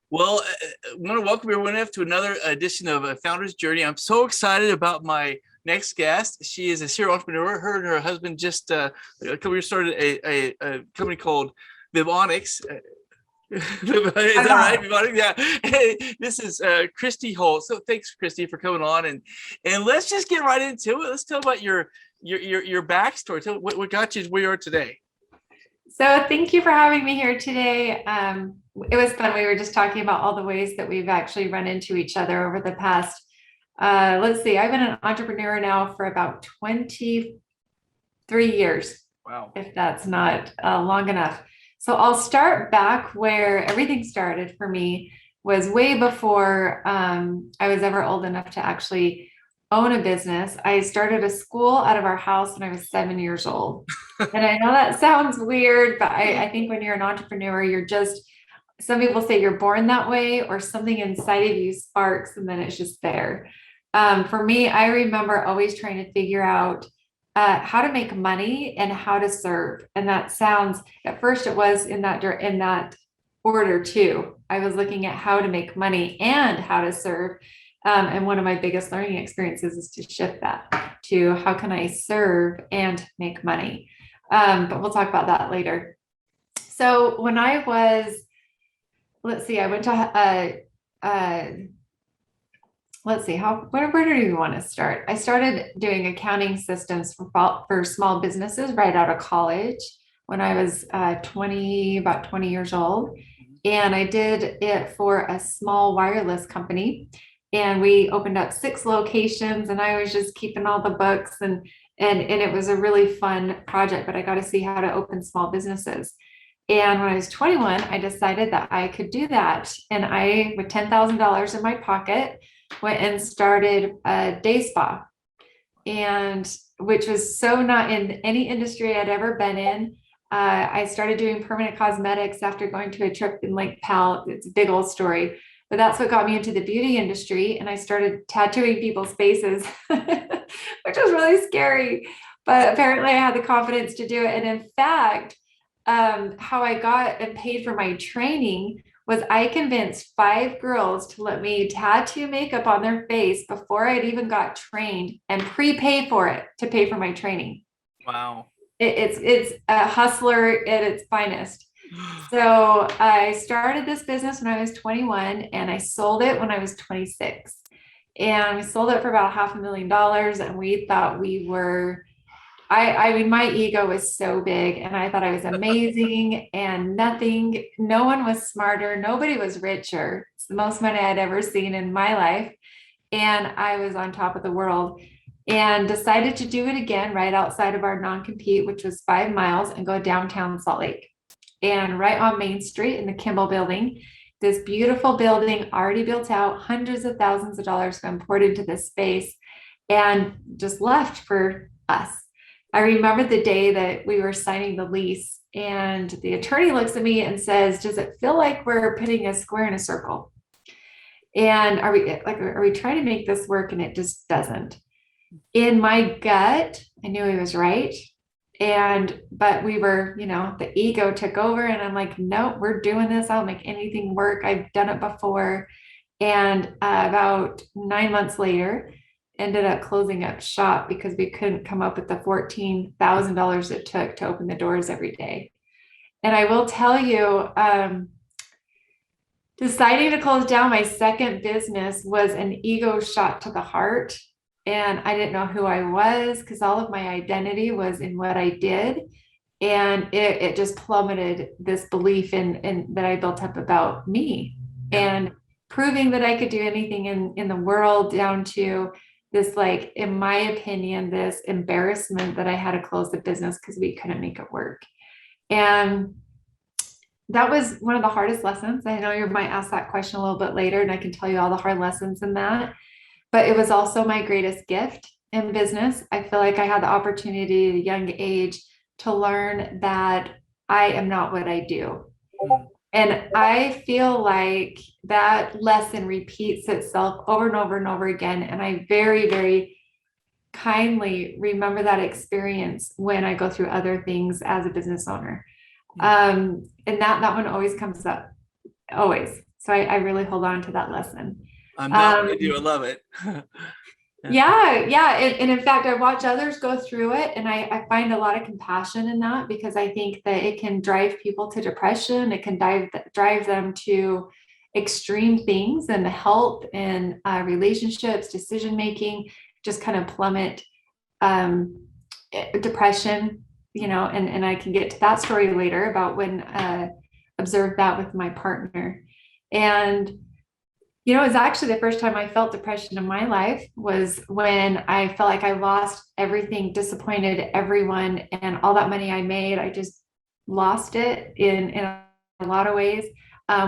Well, I want to welcome everyone up to another edition of Founder's Journey. I'm so excited about my next guest. She is a serial entrepreneur. Her and her husband just a couple years started a company called Vibeonix. Is that right? Vibeonix? Yeah. Hey, this is Kristi Holt. So thanks, Kristi, for coming on, and let's just get right into it. Let's tell about your backstory. Tell what got you where you are today. So thank you for having me here today. It was fun. We were just talking about all the ways that we've actually run into each other over the past, let's see, I've been an entrepreneur now for about 23 years. Wow. If that's not long enough. So I'll start back where everything started for me was way before I was ever old enough to actually own a business. I started a school out of our house when I was 7 years old. And I know that sounds weird, but I think when you're an entrepreneur, some people say you're born that way or something inside of you sparks and then it's just there. For me, I remember always trying to figure out how to make money and how to serve. And that sounds, at first it was in that order too. I was looking at how to make money and how to serve. And one of my biggest learning experiences is to shift that to how can I serve and make money. But we'll talk about that later. So when I was, let's see, I went to, let's see, where do you want to start? I started doing accounting systems for small businesses right out of college when I was about 20 years old. And I did it for a small wireless company. And we opened up 6 locations and I was just keeping all the books and it was a really fun project, but I got to see how to open small businesses. And when I was 21, I decided that I could do that. And I, with $10,000 in my pocket, went and started a day spa, and which was so not in any industry I'd ever been in. I started doing permanent cosmetics after going to a trip in Lake Powell. It's a big old story, but that's what got me into the beauty industry. And I started tattooing people's faces, which was really scary, but apparently I had the confidence to do it. And in fact, how I got and paid for my training was I convinced 5 girls to let me tattoo makeup on their face before I'd even got trained and prepay for it to pay for my training. Wow. It's a hustler at its finest. So I started this business when I was 21 and I sold it when I was 26. And we sold it for about $500,000. And we thought we were, I mean, my ego was so big and I thought I was amazing and no one was smarter. Nobody was richer. It's the most money I'd ever seen in my life. And I was on top of the world and decided to do it again right outside of our non-compete, which was 5 miles, and go downtown Salt Lake. And right on Main Street in the Kimball building, this beautiful building already built out, hundreds of thousands of dollars been poured into this space and just left for us. I remember the day that we were signing the lease and the attorney looks at me and says, "Does it feel like we're putting a square in a circle? And are we trying to make this work?" And it just doesn't. In my gut, I knew he was right. But we were, the ego took over and I'm like, "No, we're doing this. I'll make anything work. I've done it before." And about 9 months later, ended up closing up shop because we couldn't come up with the $14,000 it took to open the doors every day. And I will tell you, deciding to close down my second business was an ego shot to the heart. And I didn't know who I was because all of my identity was in what I did. And it just plummeted this belief in that I built up about me and proving that I could do anything in the world, down to this, like, in my opinion, this embarrassment that I had to close the business because we couldn't make it work. And that was one of the hardest lessons. I know you might ask that question a little bit later, and I can tell you all the hard lessons in that. But it was also my greatest gift in business. I feel like I had the opportunity at a young age to learn that I am not what I do. And I feel like that lesson repeats itself over and over and over again. And I very, very kindly remember that experience when I go through other things as a business owner. And that one always comes up, always. So I really hold on to that lesson. I'm not with you. I love it. Yeah. And in fact, I watch others go through it, and I find a lot of compassion in that, because I think that it can drive people to depression. It can drive them to extreme things, and the health and relationships, decision making, just kind of plummet, depression, and I can get to that story later about when observed that with my partner. And it was actually the first time I felt depression in my life, was when I felt like I lost everything, disappointed everyone, and all that money I made, I just lost it in a lot of ways.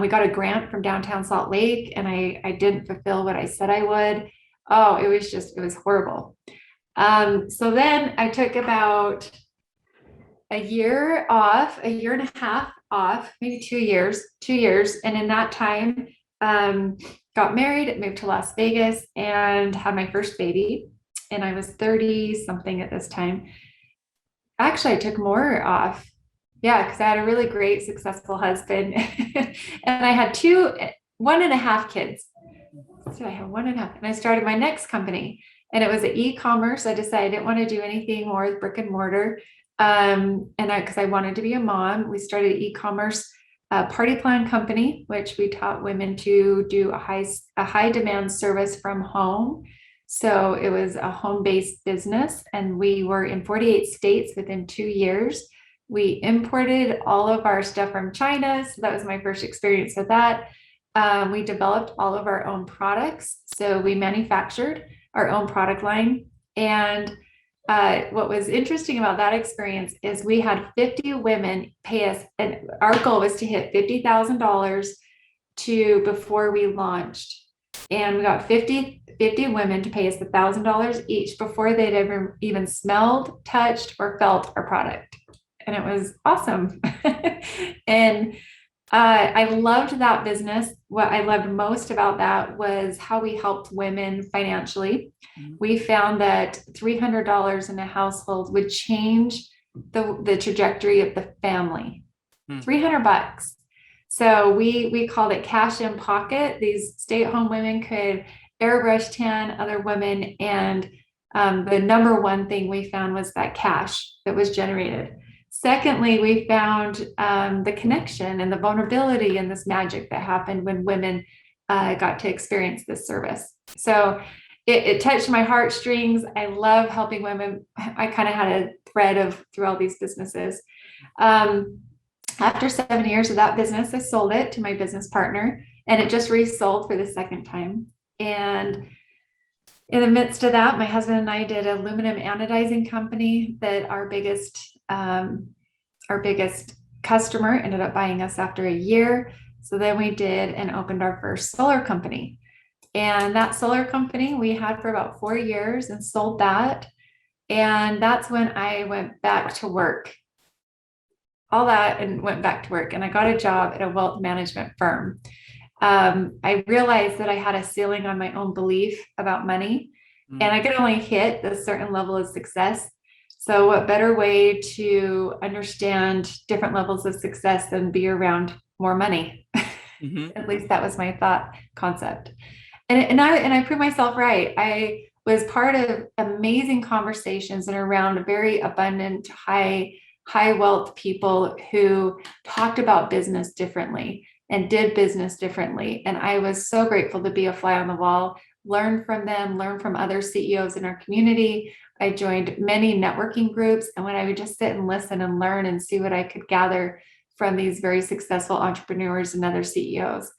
We got a grant from downtown Salt Lake, and I didn't fulfill what I said I would. Oh, it was horrible. So then I took about a year and a half off, maybe 2 years. And in that time, got married, moved to Las Vegas, and had my first baby. And I was 30 something at this time. Actually, I took more off. Yeah, because I had a really great, successful husband. And I had 1.5 kids. So I have 1.5. And I started my next company. And it was an e-commerce. I decided I didn't want to do anything more with brick and mortar. Because I wanted to be a mom, we started an e-commerce party plan company, which we taught women to do a high demand service from home. So it was a home-based business, and we were in 48 states within 2 years. We imported all of our stuff from China. So that was my first experience with that. We developed all of our own products. So we manufactured our own product line. And what was interesting about that experience is we had 50 women pay us, and our goal was to hit $50,000 before we launched. And we got 50 women to pay us $1,000 each before they'd ever even smelled, touched, or felt our product. And it was awesome. And I loved that business. What I loved most about that was how we helped women financially. Mm-hmm. We found that $300 in a household would change the trajectory of the family. $300. So we called it cash in pocket. These stay-at-home women could airbrush tan other women, and the number one thing we found was that cash that was generated. Secondly, we found the connection and the vulnerability and this magic that happened when women got to experience this service. So it touched my heartstrings. I love helping women. I kind of had a thread through all these businesses. After 7 years of that business, I sold it to my business partner, and it just resold for the second time. And in the midst of that, my husband and I did an aluminum anodizing company that our biggest customer ended up buying us after a year. So then we did and opened our first solar company. And that solar company we had for about 4 years and sold that. And that's when I went back to work. All that and went back to work. And I got a job at a wealth management firm. I realized that I had a ceiling on my own belief about money, and I could only hit a certain level of success. So what better way to understand different levels of success than be around more money? Mm-hmm. At least that was my thought concept. And I proved myself right. I was part of amazing conversations and around very abundant, high wealth people who talked about business differently and did business differently. And I was so grateful to be a fly on the wall, learn from them, learn from other CEOs in our community. I joined many networking groups, and when I would just sit and listen and learn and see what I could gather from these very successful entrepreneurs and other CEOs.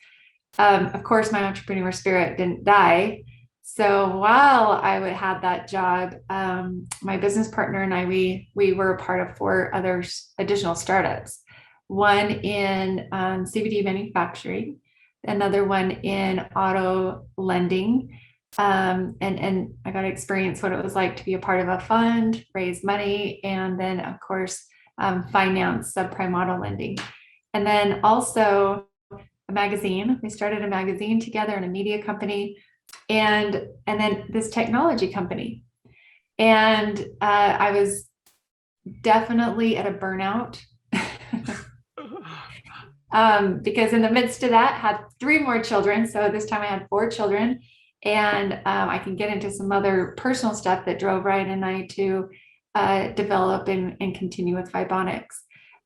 Of course, my entrepreneur spirit didn't die. So while I had that job, my business partner and I, we were a part of 4 other additional startups. One in CBD manufacturing, another one in auto lending. And I got to experience what it was like to be a part of a fund, raise money, and then of course, finance subprime auto lending. And then also a magazine. We started a magazine together and a media company, and then this technology company. And I was definitely at a burnout. because in the midst of that, had 3 more children. So this time I had 4 children. And I can get into some other personal stuff that drove Ryan and I to develop and continue with Vibeonix.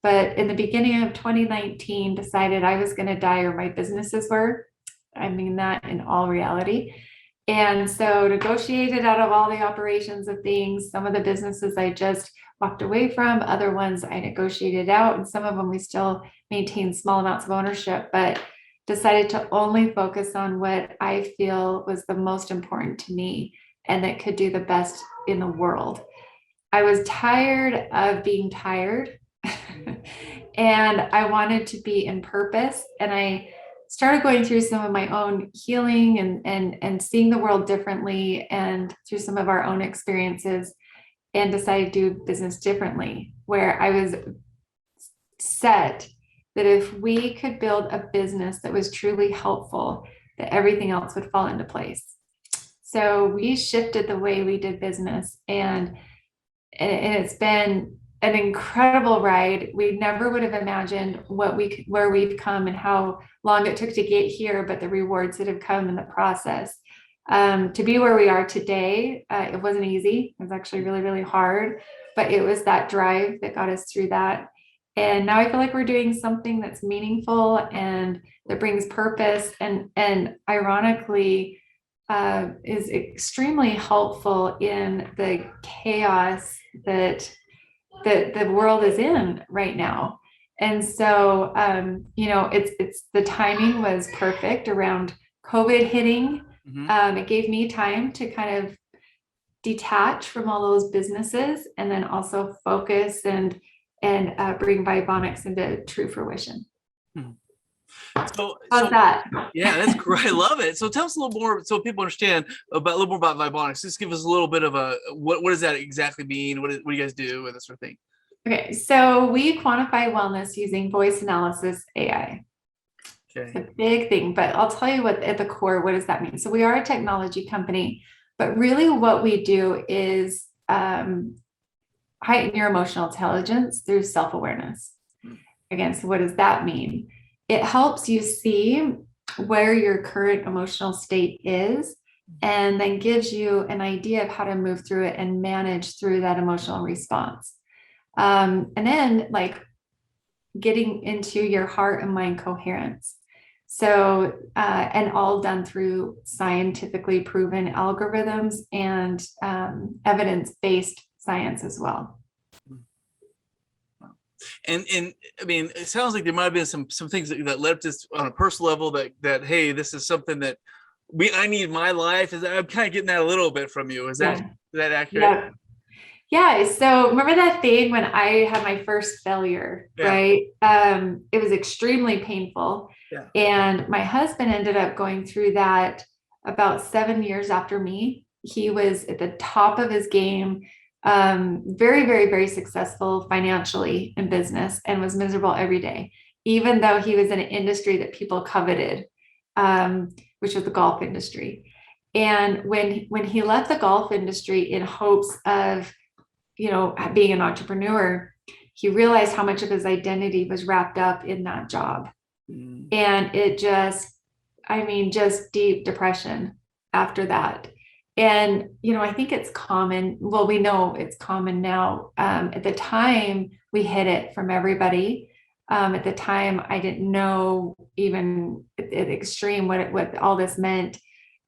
But in the beginning of 2019, decided I was going to die or my businesses were. I mean that in all reality. And so negotiated out of all the operations of things. Some of the businesses I just walked away from, other ones I negotiated out, and some of them we still maintain small amounts of ownership, but decided to only focus on what I feel was the most important to me and that could do the best in the world. I was tired of being tired and I wanted to be in purpose. And I started going through some of my own healing and seeing the world differently and through some of our own experiences, and decided to do business differently, where I was set that if we could build a business that was truly helpful, that everything else would fall into place. So we shifted the way we did business, and it's been an incredible ride. We never would have imagined where we've come and how long it took to get here, but the rewards that have come in the process. To be where we are today, it wasn't easy. It was actually really, really hard, but it was that drive that got us through that. And now I feel like we're doing something that's meaningful and that brings purpose, and ironically is extremely helpful in the chaos that the world is in right now. And so, it's the timing was perfect around COVID hitting. It gave me time to kind of detach from all those businesses and then also focus and bring Vibeonix into true fruition. How's that? Yeah, that's great. I love it. So tell us a little more, so people understand a little more about Vibeonix. Just give us a little bit of a what does that exactly mean? What do you guys do and that sort of thing? Okay, so we quantify wellness using voice analysis AI. Okay. It's a big thing, but I'll tell you what at the core, what does that mean? So we are a technology company, but really what we do is heighten your emotional intelligence through self-awareness. Again, so what does that mean? It helps you see where your current emotional state is, and then gives you an idea of how to move through it and manage through that emotional response. And then like getting into your heart and mind coherence. So, and all done through scientifically proven algorithms and evidence-based science as well. And I mean, it sounds like there might have been some things that led to this on a personal level that hey, this is something that I need in my life. I'm kind of getting that a little bit from you. Is that accurate? Yeah. So remember that thing when I had my first failure, right? It was extremely painful. Yeah. And my husband ended up going through that about 7 years after me. He was at the top of his game, very, very, very successful financially in business, and was miserable every day, even though he was in an industry that people coveted, which was the golf industry. And when he left the golf industry in hopes of, being an entrepreneur, he realized how much of his identity was wrapped up in that job. And it just deep depression after that. And, I think it's common. Well, we know it's common now. At the time, we hid it from everybody. At the time, I didn't know even at the extreme what all this meant.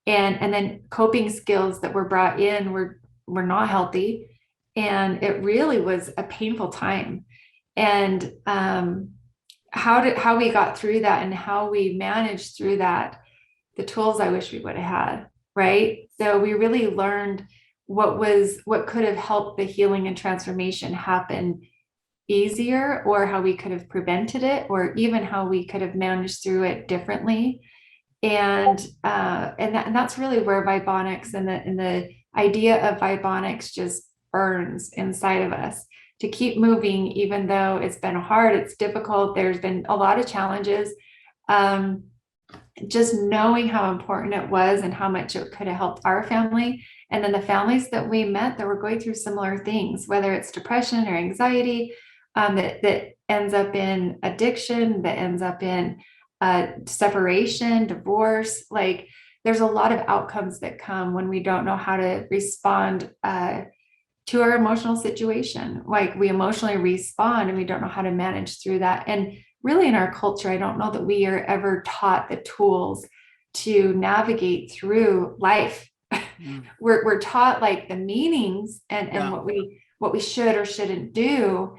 And then coping skills that were brought in were not healthy. And it really was a painful time. And how we got through that and how we managed through that, the tools I wish we would have had, right? So we really learned what could have helped the healing and transformation happen easier, or how we could have prevented it, or even how we could have managed through it differently. And that's really where Vibeonix and the idea of Vibeonix just burns inside of us to keep moving, even though it's been hard, it's difficult. There's been a lot of challenges. Just knowing how important it was and how much it could have helped our family. And then the families that we met that were going through similar things, whether it's depression or anxiety, that ends up in addiction, that ends up in separation, divorce. Like there's a lot of outcomes that come when we don't know how to respond to our emotional situation. Like we emotionally respond and we don't know how to manage through that. And really in our culture, I don't know that we are ever taught the tools to navigate through life. We're taught like the meanings and what we should or shouldn't do,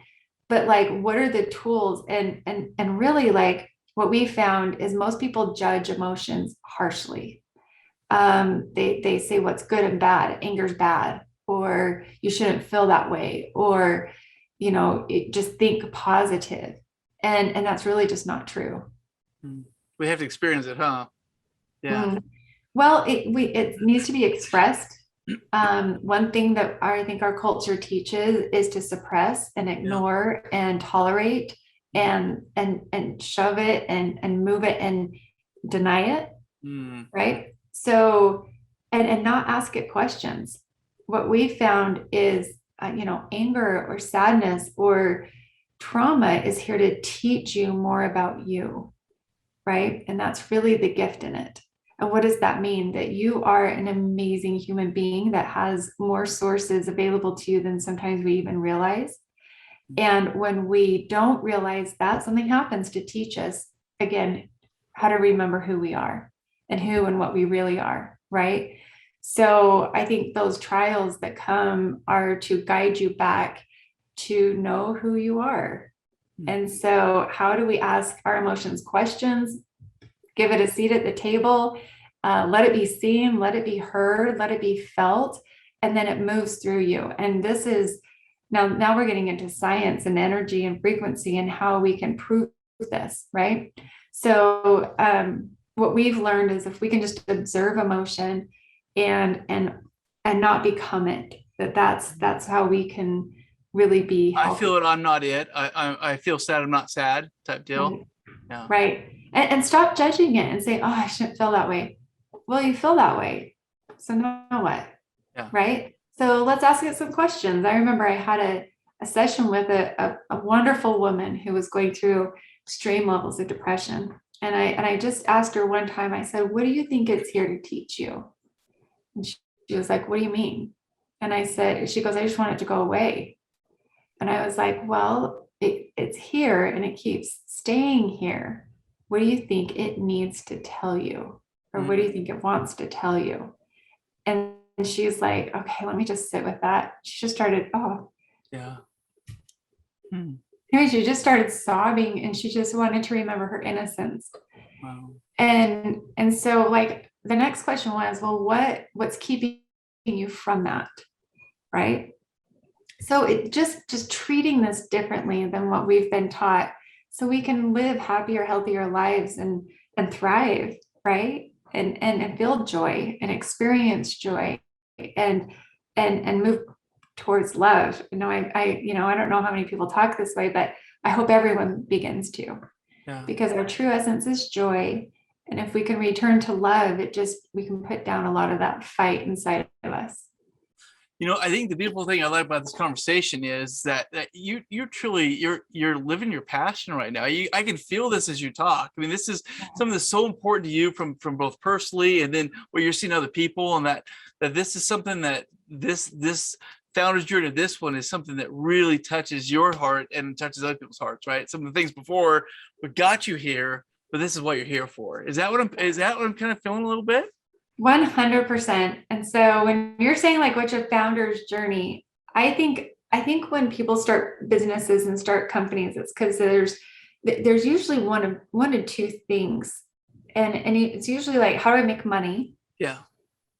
but like what are the tools? And really like what we found is most people judge emotions harshly. They say what's good and bad, anger's bad, or you shouldn't feel that way, or just think positive. And that's really just not true. We have to experience it, huh? Yeah. Well, it needs to be expressed. One thing that I think our culture teaches is to suppress and ignore and tolerate and shove it and move it and deny it. Right. So, and not ask it questions. What we found is, anger or sadness or trauma is here to teach you more about you. Right. And that's really the gift in it. And what does that mean? That you are an amazing human being that has more sources available to you than sometimes we even realize. And when we don't realize that, something happens to teach us, again, how to remember who we are and who and what we really are, right? So I think those trials that come are to guide you back to know who you are. And so how do we ask our emotions questions? Give it a seat at the table, let it be seen, let it be heard, let it be felt, and then it moves through you. And this is, now we're getting into science and energy and frequency and how we can prove this, right? So what we've learned is if we can just observe emotion and not become it, that's how we can really be healthy. I feel it, I'm not it. I feel sad, I'm not sad type deal. Yeah. Right. And stop judging it and say, oh, I shouldn't feel that way. Well, you feel that way. So now what? Yeah. Right. So let's ask it some questions. I remember I had a session with a wonderful woman who was going through extreme levels of depression. And I just asked her one time, I said, what do you think it's here to teach you? And she was like, what do you mean? And I said, she goes, I just want it to go away. And I was like, well, it's here and it keeps staying here. What do you think it needs to tell you? Or what do you think it wants to tell you? And she's like, okay, let me just sit with that. She just started, Anyway, she just started sobbing and she just wanted to remember her innocence. Wow. And so like the next question was, well, what's keeping you from that? Right. So it just treating this differently than what we've been taught so we can live happier, healthier lives and thrive, right? And feel joy and experience joy and move towards love. I don't know how many people talk this way, but I hope everyone begins to. Yeah. Because our true essence is joy. And if we can return to love, we can put down a lot of that fight inside of us. I think the beautiful thing I like about this conversation is that you're truly you're living your passion right now. I can feel this as you talk. I mean, this is something that's so important to you from both personally and then what you're seeing other people, and that this is something that this founder's journey, this one is something that really touches your heart and touches other people's hearts, right? Some of the things before what got you here, but this is what you're here for. Is that what I'm kind of feeling a little bit? 100%. And so when you're saying like, what's your founder's journey? I think when people start businesses and start companies, it's because there's usually one of two things. And it's usually like, how do I make money? Yeah.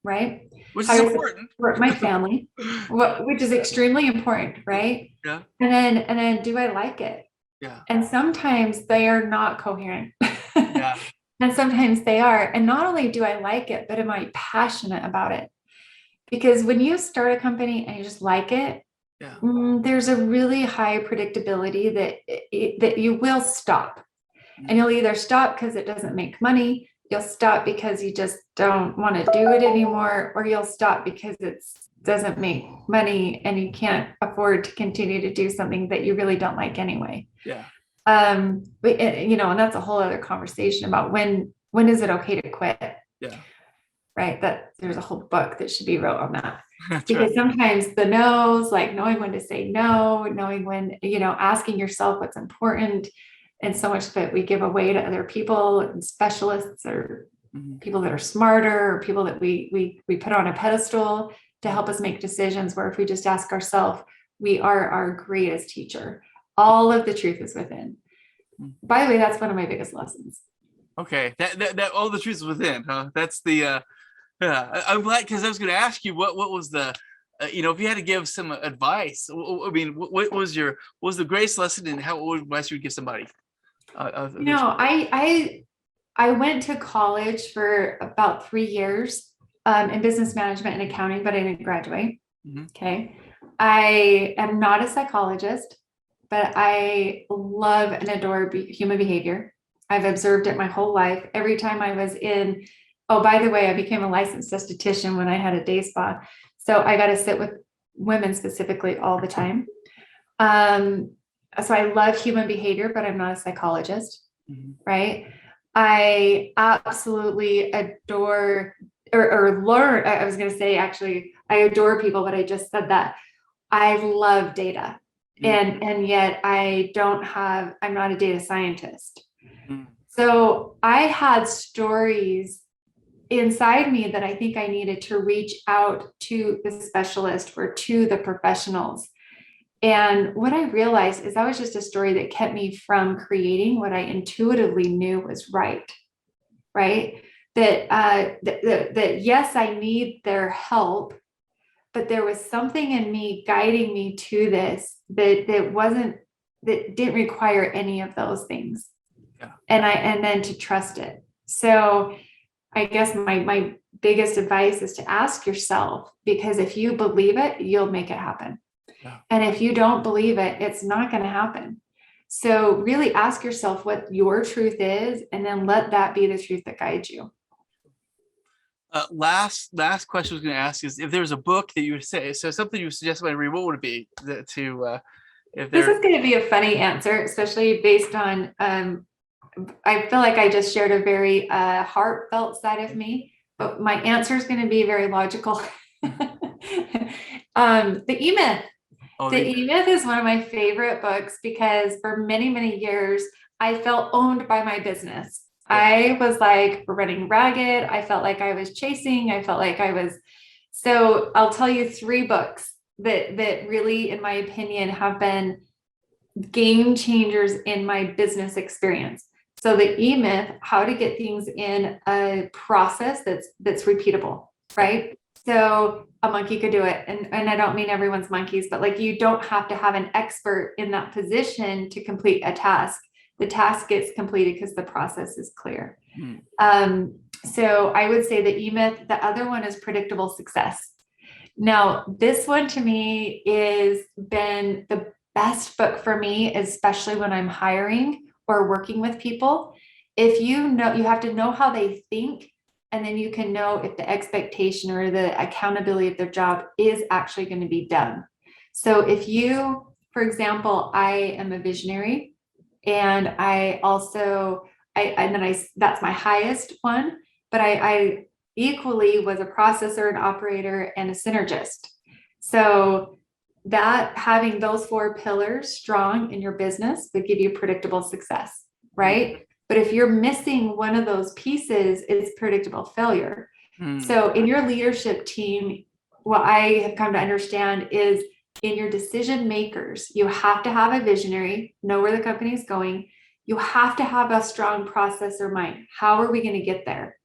Right. Which is important. For my family, which is extremely important. Right. Yeah. And then do I like it? Yeah. And sometimes they are not coherent. Yeah. And sometimes they are. And not only do I like it, but am I passionate about it? Because when you start a company and you just like it, there's a really high predictability that you will stop. And you'll either stop because it doesn't make money, you'll stop because you just don't want to do it anymore, or you'll stop because it's doesn't make money and you can't afford to continue to do something that you really don't like anyway. Yeah. But you know, and that's a whole other conversation about when is it okay to quit? Yeah. Right. That there's a whole book that should be wrote on that. That's Because right. sometimes the no's, like knowing when to say no, knowing when, you know, asking yourself what's important. And so much that we give away to other people and specialists or people that are smarter, or people that we put on a pedestal to help us make decisions, where if we just ask ourselves, we are our greatest teacher. All of the truth is within. By the way, that's one of my biggest lessons. Okay. That all the truth is within, huh? That's the yeah. I'm glad, because I was going to ask you what was the you know, if you had to give some advice, I mean, what was the greatest lesson, and what advice you would give somebody? You know, I went to college for about 3 years in business management and accounting, but I didn't graduate. Okay. I am not a psychologist, but I love and adore human behavior. I've observed it my whole life. Every time I was in, oh, by the way, I became a licensed esthetician when I had a day spa. So I got to sit with women specifically all the time. So I love human behavior, but I'm not a psychologist, right? I absolutely adore or learn. I was going to say, actually, I adore people, but I just said that. I love data. And yet I'm not a data scientist. So I had stories inside me that I think I needed to reach out to the specialist or to the professionals. And what I realized is that was just a story that kept me from creating what I intuitively knew was right. That yes, I need their help, but there was something in me guiding me to this that didn't require any of those things. Yeah. And then to trust it. So I guess my biggest advice is to ask yourself, because if you believe it, you'll make it happen. Yeah. And if you don't believe it, it's not going to happen. So really ask yourself what your truth is, and then let that be the truth that guides you. Last question I was going to ask is, if there's a book that you would say, so something you suggest I read, what would it be? This is going to be a funny answer, especially based on, I feel like I just shared a very heartfelt side of me, but my answer is going to be very logical. The E-Myth. The E-Myth is one of my favorite books, because for many, many years, I felt owned by my business. I was like running ragged. I felt like I was chasing. So I'll tell you 3 books that really, in my opinion, have been game changers in my business experience. So the E-Myth, how to get things in a process that's repeatable, right? So a monkey could do it. And I don't mean everyone's monkeys, but like, you don't have to have an expert in that position to complete a task. The task gets completed because the process is clear. So I would say the E-Myth. The other one is Predictable Success. Now, this one to me is been the best book for me, especially when I'm hiring or working with people. If you know, you have to know how they think, and then you can know if the expectation or the accountability of their job is actually going to be done. So if you, for example, I am a visionary, and I also, that's my highest one, but I equally was a processor, an operator, and a synergist. So that having those 4 pillars strong in your business would give you predictable success, right? But if you're missing one of those pieces, it's predictable failure. So in your leadership team, what I have come to understand is, in your decision makers, you have to have a visionary, know where the company is going. You have to have a strong processor mind. How are we going to get there?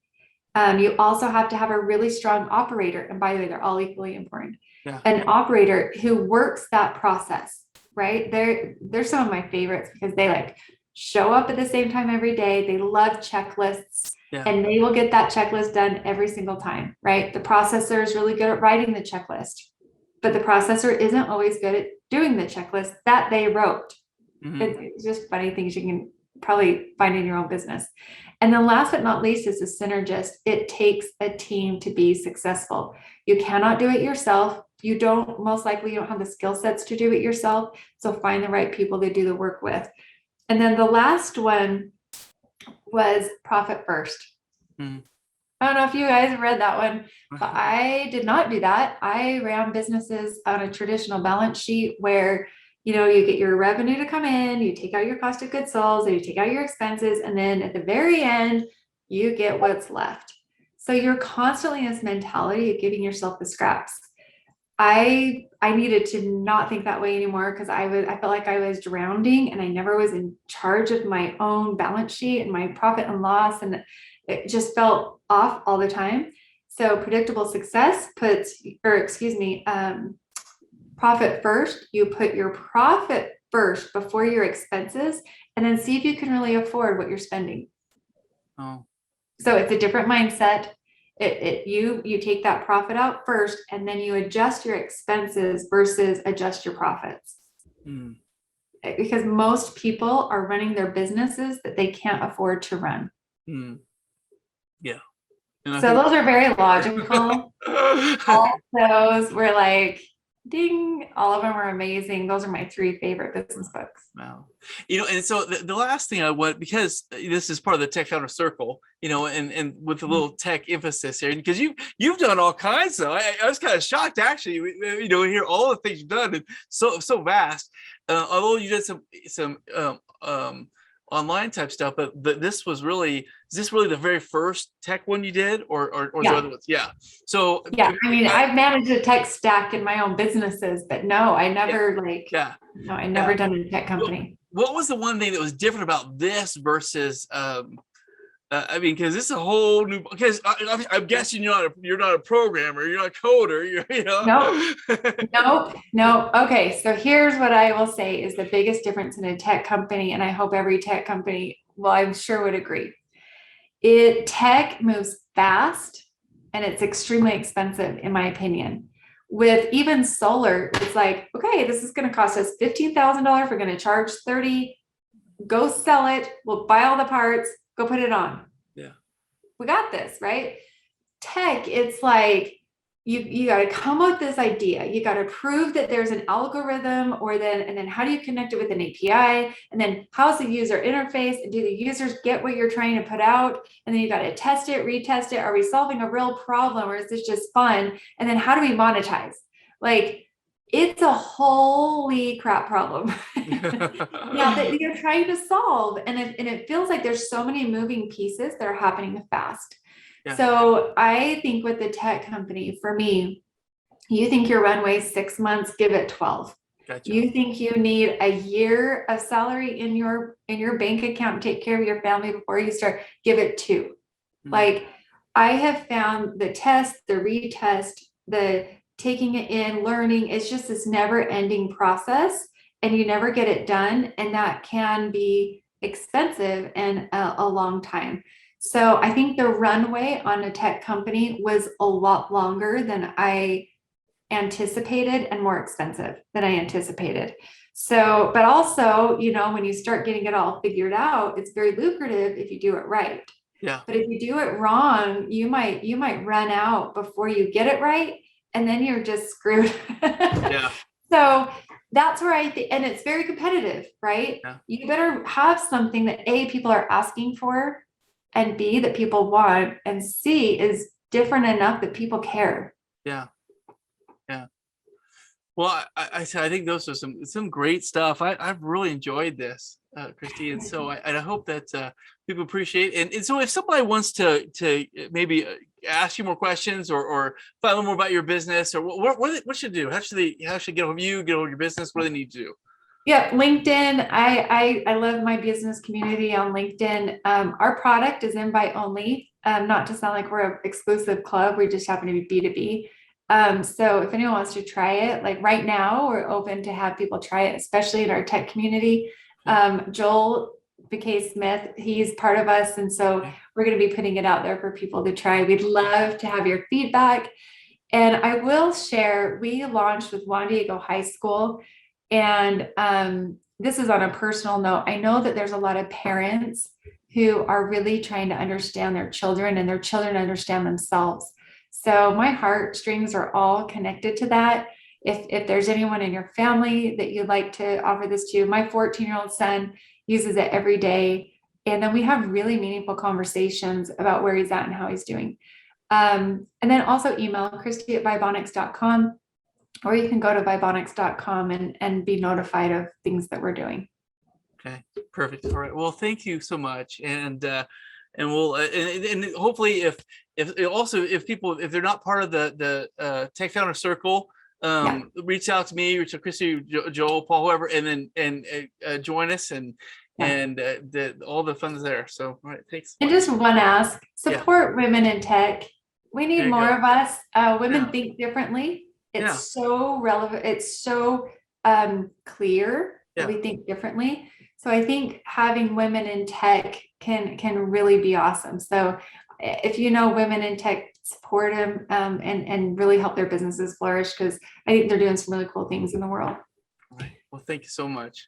You also have to have a really strong operator. And by the way, they're all equally important. Yeah. An operator who works that process, right? They're some of my favorites, because they like show up at the same time every day. They love checklists, and they will get that checklist done every single time, right? The processor is really good at writing the checklist, but the processor isn't always good at doing the checklist that they wrote. It's just funny things you can probably find in your own business. And then last but not least is a synergist. It takes a team to be successful. You cannot do it yourself. you don't, most likely you don't have the skill sets to do it yourself. So find the right people to do the work with. And then the last one was profit first. Mm. I don't know if you guys read that one, but I did not do that. I ran businesses on a traditional balance sheet where, you know, you get your revenue to come in, you take out your cost of goods sold, and you take out your expenses, and then at the very end, you get what's left. So you're constantly in this mentality of giving yourself the scraps. I needed to not think that way anymore because I felt like I was drowning and I never was in charge of my own balance sheet and my profit and loss, and it just felt off all the time. So predictable success profit first. You put your profit first before your expenses, and then see if you can really afford what you're spending. Oh. So it's a different mindset. You take that profit out first, and then you adjust your expenses versus adjust your profits. Mm. Because most people are running their businesses that they can't afford to run. Mm. Yeah. So those are very logical. All those were like, ding, all of them are amazing. Those are my 3 favorite business books. Wow. You know, and so the last thing I want, because this is part of the Tech Founder Circle, you know, and with a little tech emphasis here, because you've done all kinds of, I was kind of shocked actually, you know, hear all the things you've done, and so vast. Although you did some online type stuff, but this was really, is this really the very first tech one you did, or Yeah. the other ones? Yeah. So yeah, I mean, I've managed a tech stack in my own businesses, but no, I never no, I never done a tech company. What was the one thing that was different about this versus I mean, because this is a whole new, because I'm guessing you're not a programmer, you're not a coder, you know. Nope. Okay, so here's what I will say is the biggest difference in a tech company, and I hope every tech company, well, I'm sure would agree. Tech moves fast and it's extremely expensive, in my opinion. With even solar, it's like, okay, this is going to cost us $15,000. We're going to charge 30. Go sell it. We'll buy all the parts. Go put it on. Yeah, we got this, right? Tech, it's like you got to come up with this idea. You got to prove that there's an algorithm, and then how do you connect it with an API? And then how's the user interface? And do the users get what you're trying to put out? And then you got to test it, retest it. Are we solving a real problem, or is this just fun? And then how do we monetize? Like, it's a holy crap problem. Yeah, that you're trying to solve. And it feels like there's so many moving pieces that are happening fast. Yeah. So I think with the tech company, for me, you think your runway is 6 months, give it 12. Gotcha. You think you need a year of salary in your bank account to take care of your family before you start, give it 2. Mm-hmm. Like, I have found the test, the retest, the taking it in, learning, it's just this never ending process, and you never get it done. And that can be expensive and a long time. So I think the runway on a tech company was a lot longer than I anticipated and more expensive than I anticipated. So, but also, you know, when you start getting it all figured out, it's very lucrative if you do it right. Yeah. But if you do it wrong, you might run out before you get it right, and then you're just screwed. Yeah. So that's where I think, and it's very competitive, right? Yeah. You better have something that A, people are asking for, and B, that people want, and C, is different enough that people care. Yeah. Yeah. Well, I think those are some great stuff. I've really enjoyed this, Kristi, and so I hope that people appreciate it. And so if somebody wants to maybe ask you more questions or find out more about your business, or what should they do? How should they get hold of you, get hold of your business? What do they need to do? Yeah, LinkedIn. I love my business community on LinkedIn. Our product is invite only, not to sound like we're an exclusive club. We just happen to be B2B. So if anyone wants to try it, like right now, we're open to have people try it, especially in our tech community. Joel BK Smith, he's part of us. And so we're going to be putting it out there for people to try. We'd love to have your feedback. And I will share, we launched with Juan Diego High School. And this is on a personal note. I know that there's a lot of parents who are really trying to understand their children, and their children understand themselves. So my heartstrings are all connected to that. If there's anyone in your family that you'd like to offer this to, my 14-year-old son uses it every day. And then we have really meaningful conversations about where he's at and how he's doing. And then also email Kristi@Vibeonix.com, or you can go to Vibeonix.com and be notified of things that we're doing. Okay, perfect. All right. Well, thank you so much. And we'll, and hopefully if people, if they're not part of the Tech Founder Circle, reach out to me, reach out to Kristi, Joel, Paul, whoever, and then join us and all the fun's there. So, all right, thanks. And just one ask, support women in tech. We need more of us. Women think differently. It's so relevant. It's so clear that we think differently. So I think having women in tech can really be awesome. So if you know women in tech, support them and really help their businesses flourish, because I think they're doing some really cool things in the world. All right. Well, thank you so much.